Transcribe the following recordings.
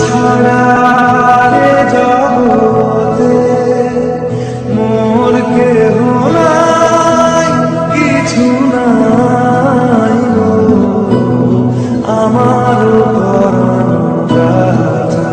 ছাড়া রে জগতে মোর কেহ নাই, কিছু নাই গো আমার পরাণ রাজা।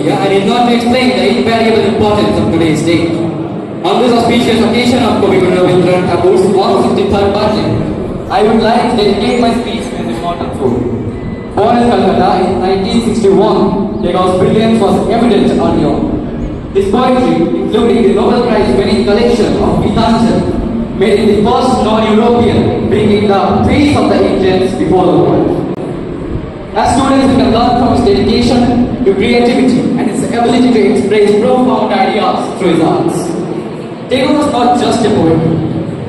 India, I need not to explain the invariable importance of today's date. On this auspicious occasion of Kavi Rabindranath Tagore's 163rd birthday, I would like to dedicate my speech to the immortal fool. Born in Calcutta in 1961, Tagore's brilliance was evident early on. His poetry, including the Nobel Prize-winning collection of Gitanjali, made him the first non-European, bringing the face of the Indians before the world. As students, we can learn from his dedication to creativity and his ability to express profound ideas through his arts. Tagore was not just a poet,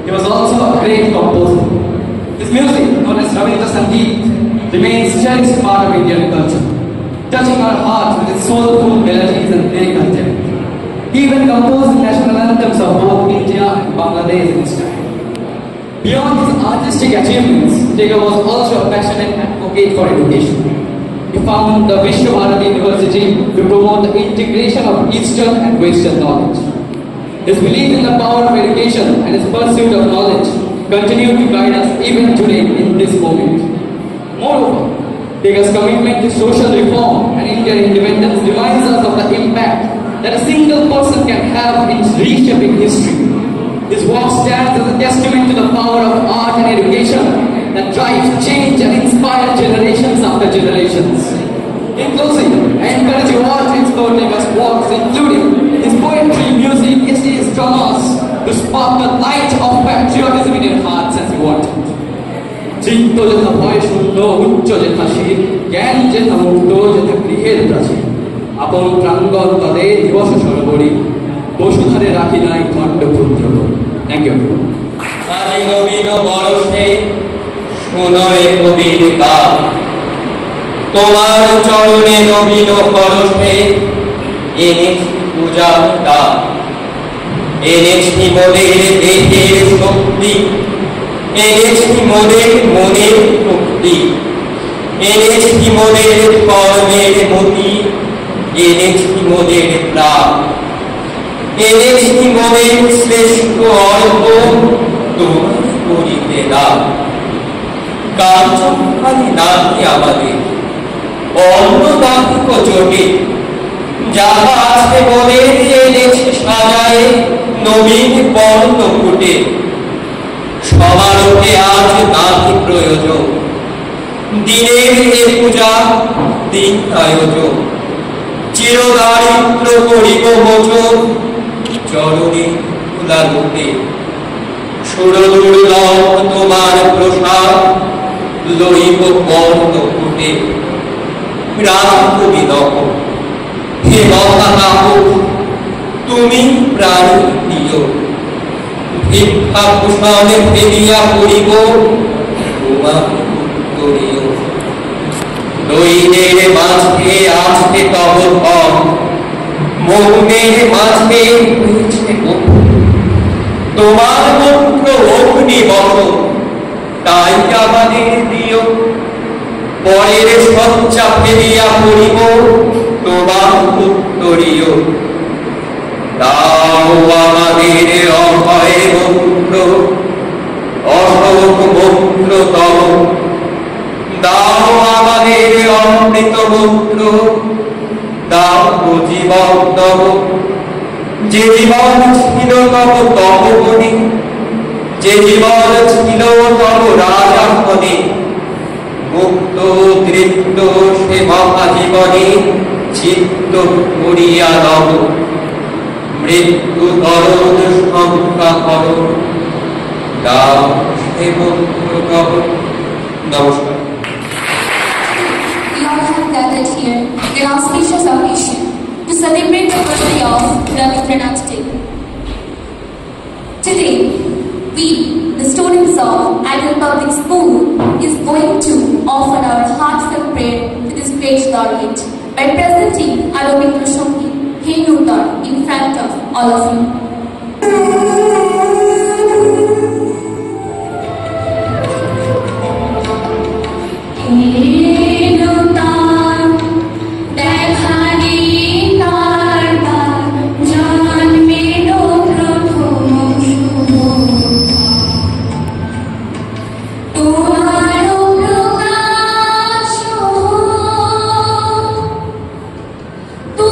he was also a great composer. His music, known as Rabindra Sangeet, remains a cherished part of Indian culture, touching our hearts with its soulful melodies and lyrical depth. He even composed national anthems of both India and Bangladesh in his time. Beyond his artistic achievements, Tagore was also a passionate advocate for education. He founded the Vishwabharati University to promote the integration of Eastern and Western knowledge. His belief in the power of education and his pursuit of knowledge continue to guide us even today in this moment. Moreover, Tagore's commitment to social reform and Indian independence reminds us of the impact that a single person can have in reshaping history. His work stands as a testament to the power of art and education that drives change and inspires generations after generations. In closing, I encourage you all to explore Tagore's works, including his poetry, music, essays, dramas, to spark the light of patriotism in your hearts as you want it. চিত্ত যথা ভয় শূন্য উচ্চ যথা শীত জ্ঞান যথা মুক্ত যথা গৃহের প্রাচীর আপন প্রাঙ্গণ তদে দিবস সরবরী বসুধারে রাখি নাই খণ্ড ক্ষুদ্র। Thank you. আদি নবীন বরষে শোনরে কবির গান, তোমার চরণে নবীন পরশে এনেছি পূজার দান, এনেছি মোদের দেহের শক্তি, এনেছি মোদের মনের শক্তি, এনেছি মোদের কর্মের মতি, এনেছি মোদের প্রাণ, এনেছি মোদের শ্রেষ্ঠ অর্ঘ তোমার করিতে দান। কাঞ্চনখানি নাকি আমাদের অন্নদাহিক জোটে, যাহা আছে মোদের এনেছি সাজায় নবীন বর্ণ ফুটে। সমারোহে আজ নাকি প্রয়োজন, দিনের এ পূজা দিন আয়োজন, চিরদারিদ্র করিব মোচন চরণে খোলা রূপে। সুরদুর্লভ তোমার প্রসাদ লইব বর্ণ ফুটে। রাখিব বিনহ হে মহাকাহ, তুমি প্রাণী প্রিয়, ভিক্ষা ভূষণে ফেলিয়া পড়িব তোমার উত্তরীয়। দৈনের মাঝে আছে তব ধন, মৌনের মাঝে হয়েছে তোমার মুক্ত অগ্নি বসন, তাই আমাদের দিও পরের সজ্জা ফেলিয়া পড়িব তোমার উত্তরীয়। দাও আমাদের অভয় মন্ত্র, অশোক মন্ত্র তব, দাও আমাদের অমৃত মন্ত্র, দাও জীবন তব। যে জীবন ছিল তব তপবনে, যে জীবন ছিল তব রাজাঙ্গনে, মুক্ত তৃপ্ত সে মহাজীবনে চিত্ত করিয়া নব। মৃত্যু তরণ সংখ্যা কর, দাও সে মন্ত্র তব। নমস্কার। We all have gathered here in auspicious occasion to celebrate the birthday of Rabindranath Tagore. Today, we, the students of Ideal Public School, is going to offer our heartfelt prayer to this great laureate by presenting our Rabindra Sangeet, Hey Nutar, in front of all of you. Tu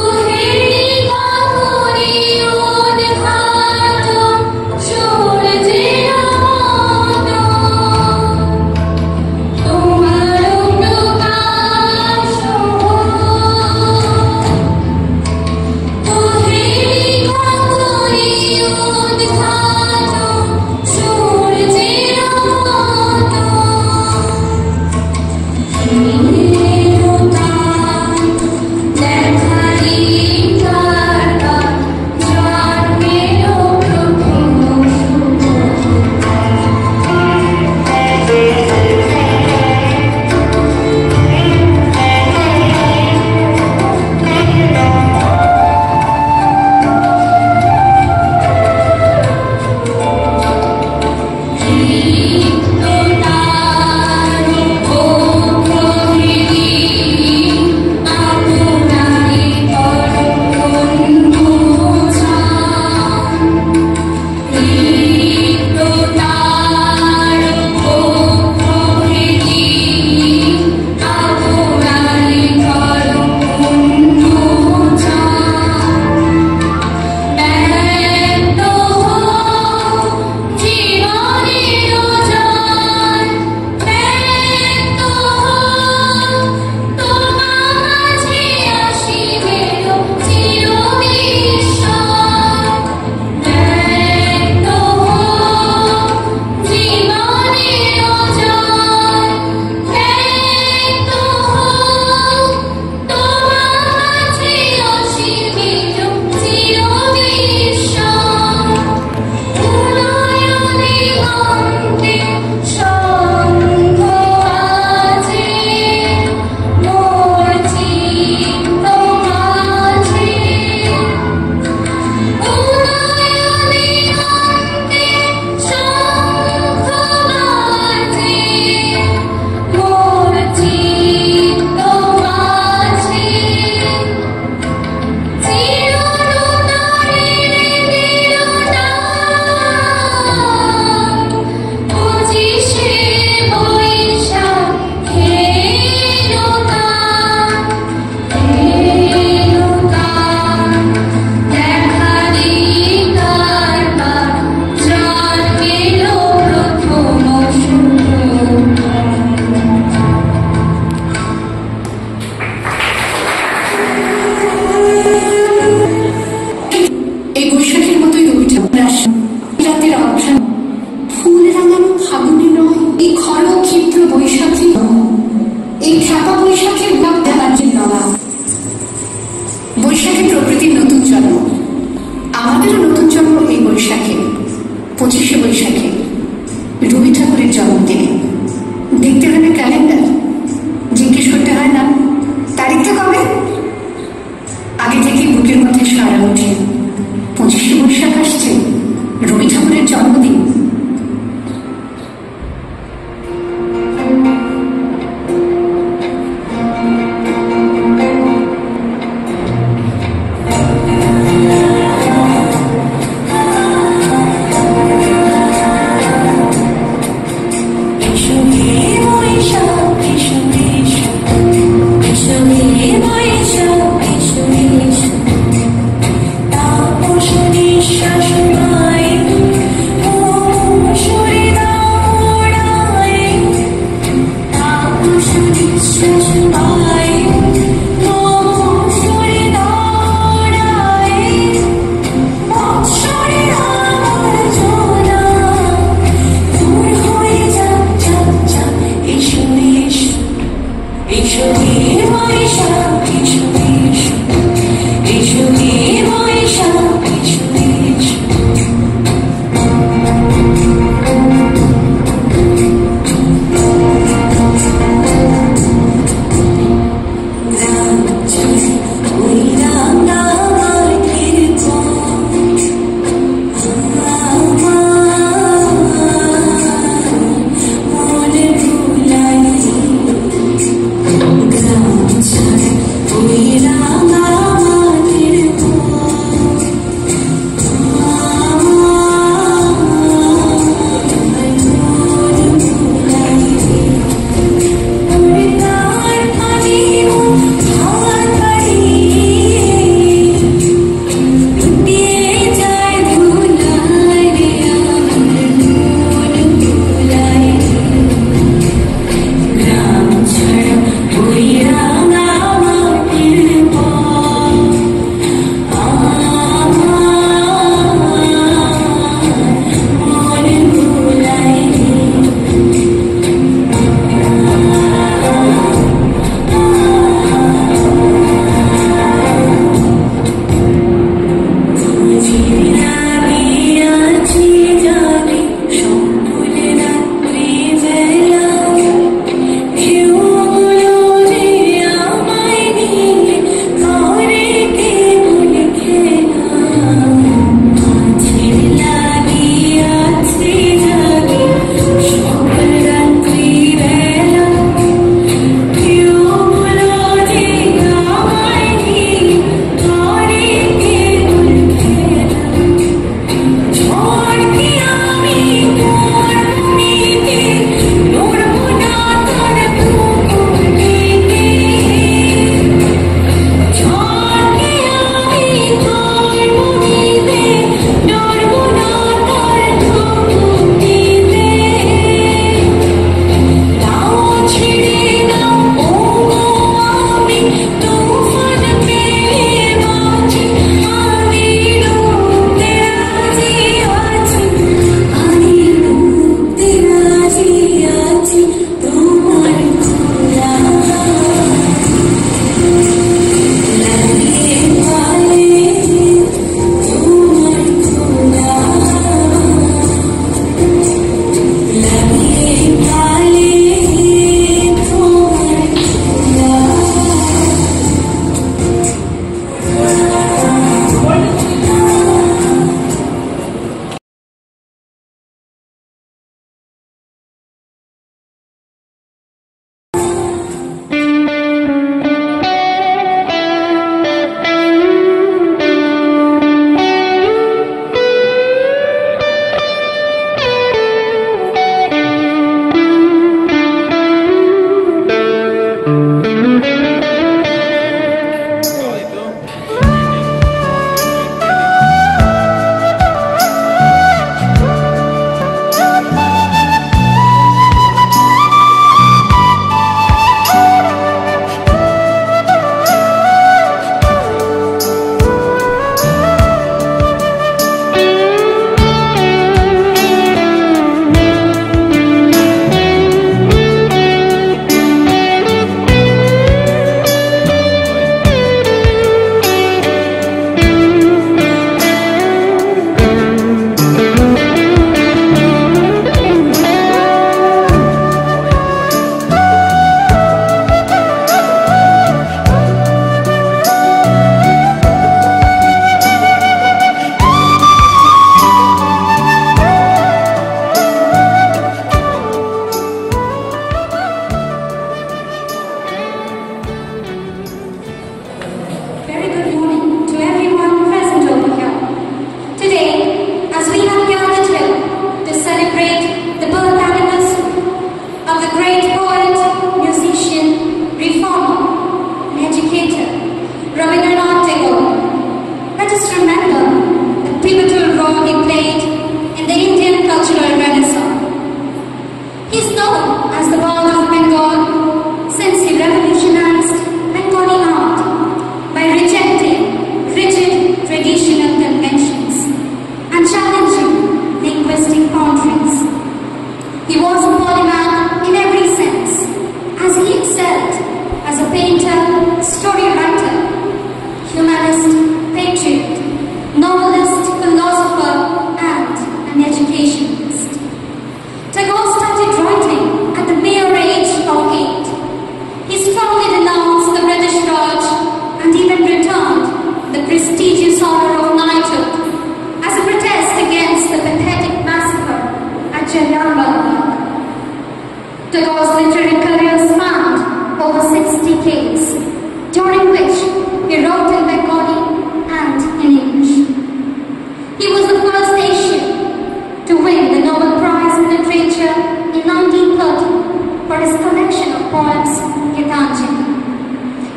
his collection of poems, Gitanjali.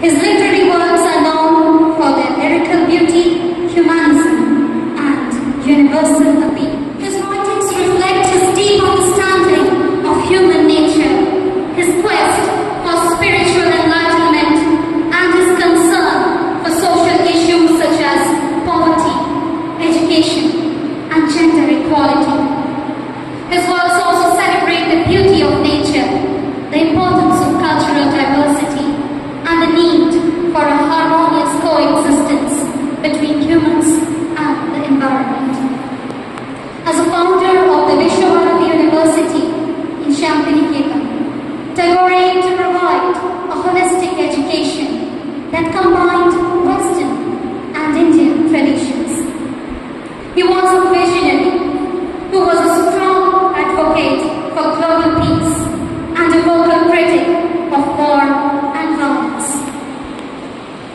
His literary works are known for their lyrical beauty, humanism, and universal appeal. His writings reflect his deep understanding of human nature, his quest for spiritual enlightenment, and his concern for social issues such as poverty, education, and gender equality. His works also celebrate the beauty of nature, the importance of cultural diversity, and the need for a harmonious coexistence between humans and the environment. As a founder of the Vishwabharati University in Shantiniketan, Tagore aimed to provide a holistic education that combined Western and Indian traditions. He was a visionary who was a strong advocate for global peace and a vocal critic of war and violence.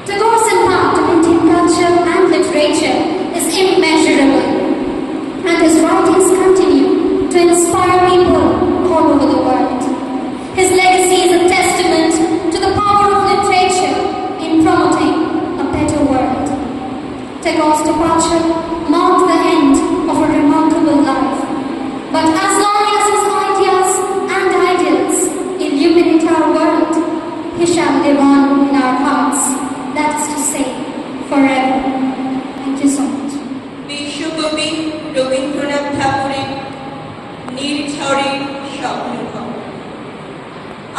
Tagore's impact on Indian culture and literature is immeasurable, and his writings continue to inspire people all over the world. His legacy is a testament to the power of literature in promoting a better world. Tagore's departure marked the end of a remarkable life, but as long as his ideas and ideals illuminate our world, he shall live on in our hearts, that is to say, forever. Thank you so much. বিশ্বকবি রবীন্দ্রনাথ ঠাকুরের নির্ঝরের স্বপ্নভঙ্গ।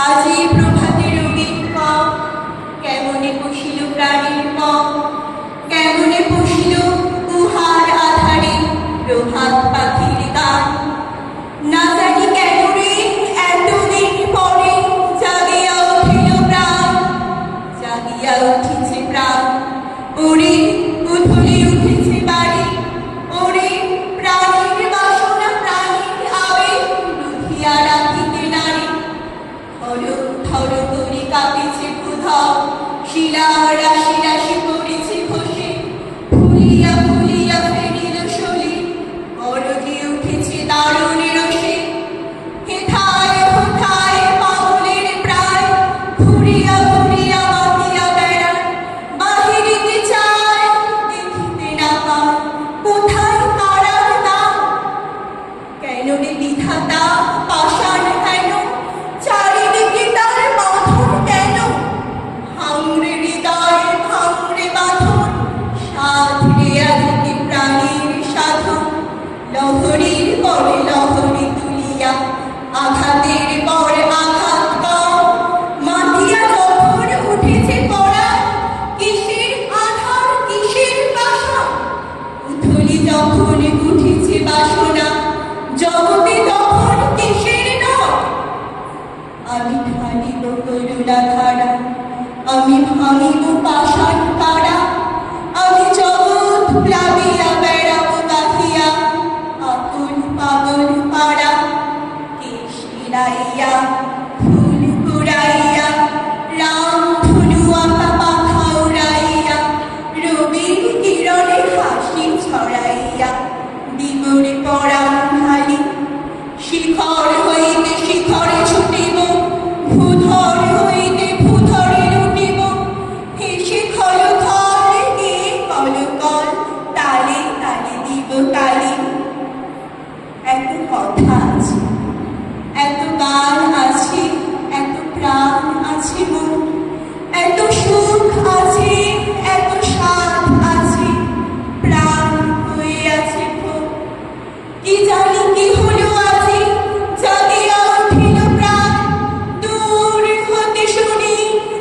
আজি প্রভাতে রঙিন পাও, কেমনে বসিল প্রাণীর মন, কেমনে বসিল গুহার আধারে প্রভাত পাখির গান। না জানি কেন রে এতদিন পরে জাগিয়া উঠিল প্রাণ, জাগিয়া উঠিছে প্রাণ। ওরে উথলি উঠেছে বাড়ি, ওরে প্রাণীর বাসনা প্রাণীর আবেগ রুধিয়া রাখিতে নারী। থর থর করে কাঁপিছে ক্ষুধা, শিলা রাশি রাশি পড়েছে খসে, ফুলিয়া ফুলিয়া ফেরিল শলি, অরজি উঠেছে দারুণ রসে। হেথায় হোথায় পাগলের প্রায়, ঘুরিয়া ঘুরিয়া বাঁধিয়া বেড়ায়, বাহিরিতে চায় দেখিতে না পায়, কোথায় কারার দাম। কেন রে বিধাতা পাষাণ হেন, চারিদিকে তার বাঁধন কেন? ভাঙরে হৃদয় ভাঙরে বাঁধন, সাধরে আজকে প্রাণীর সাধন। লহরীর পরে লহরী তুলিয়া, আঘাতের পর আঘাত পাও, মাতিয়া যখন উঠেছে পড়া, কিসের আধার কিসের বাসা। উথলি যখন উঠেছে বাসনা, জগতে তখন কিসের নয়। আমি ঢালিব করুণা ধারা, আমি ভাঙিব পাষাণ কারা, আমি জগৎ প্লাবিয়া বেড়াবো গাঁথিয়া, আকুল পাগল পাড়া। কেশ ফিরাইয়া ফুল কুড়াইয়া, রাম ধনু আঁকা পাখা উড়াইয়া, রবির কিরণে হাসি ছড়াইয়া, দিগরে পরাণ ঢালি। শিখর হইতে শিখরে ছুটিব, ভূধর হইতে ভূধরে লুটিব। হেসে খল খল কে কল কল, তালে তালে দিব তালি। এত কথা আছে, এত গান আছে, এত প্রাণ আছে মন, এত সুখ আছে, এত স্বাদ আছে, প্রাণ হয়ে আছে ভোগ। কি জানি কি হলো আজি, জাগিয়া উঠিল প্রাণ। দূর হতে শুনি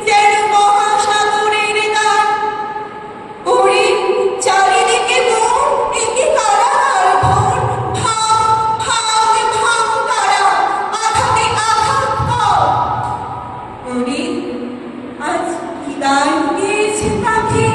যেন মহাসাগরের গান। ওরে চারিদিকে মন, একে কারাগার ঘর। ভাঙ ভাঙ ভাঙ তারা, আঘাতে আঘাত কর। ওরে আজ কি গান গেয়েছে পাখি,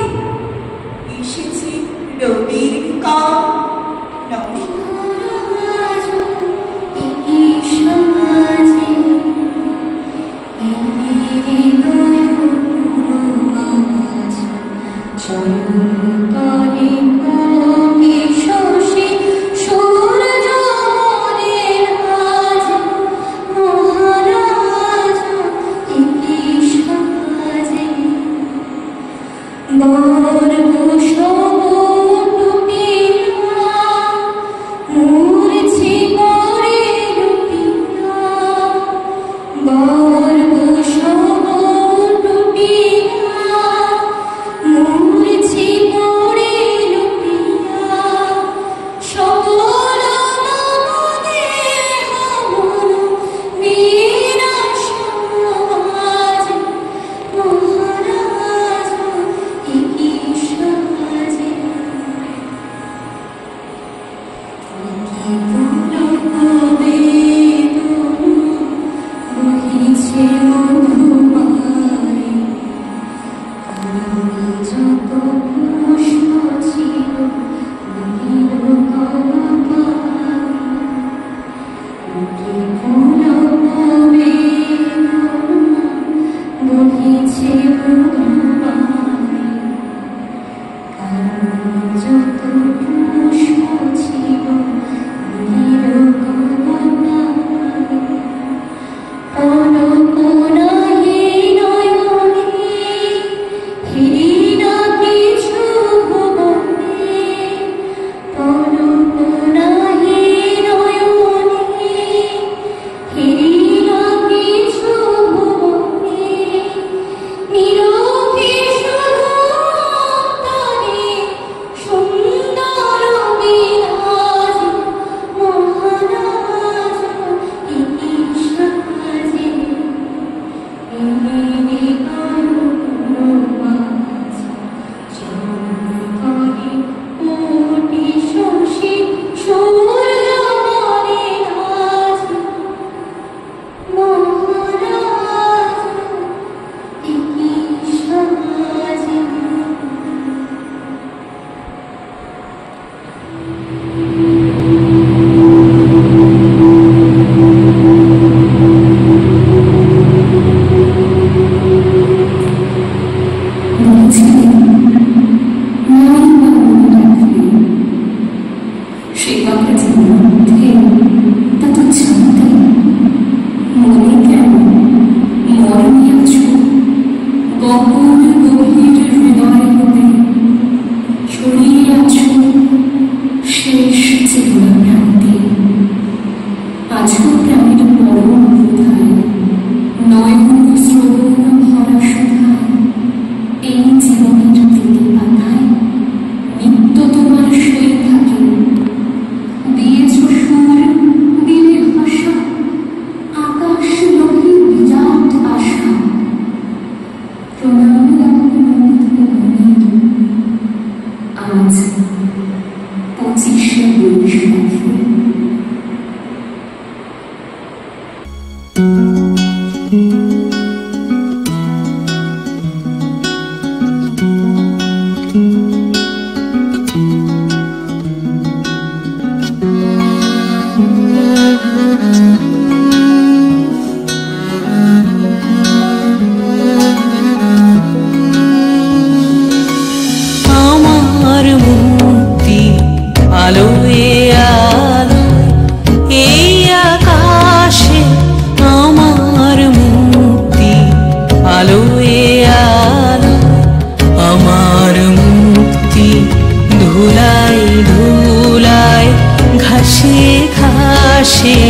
ঘাসে ঘাসে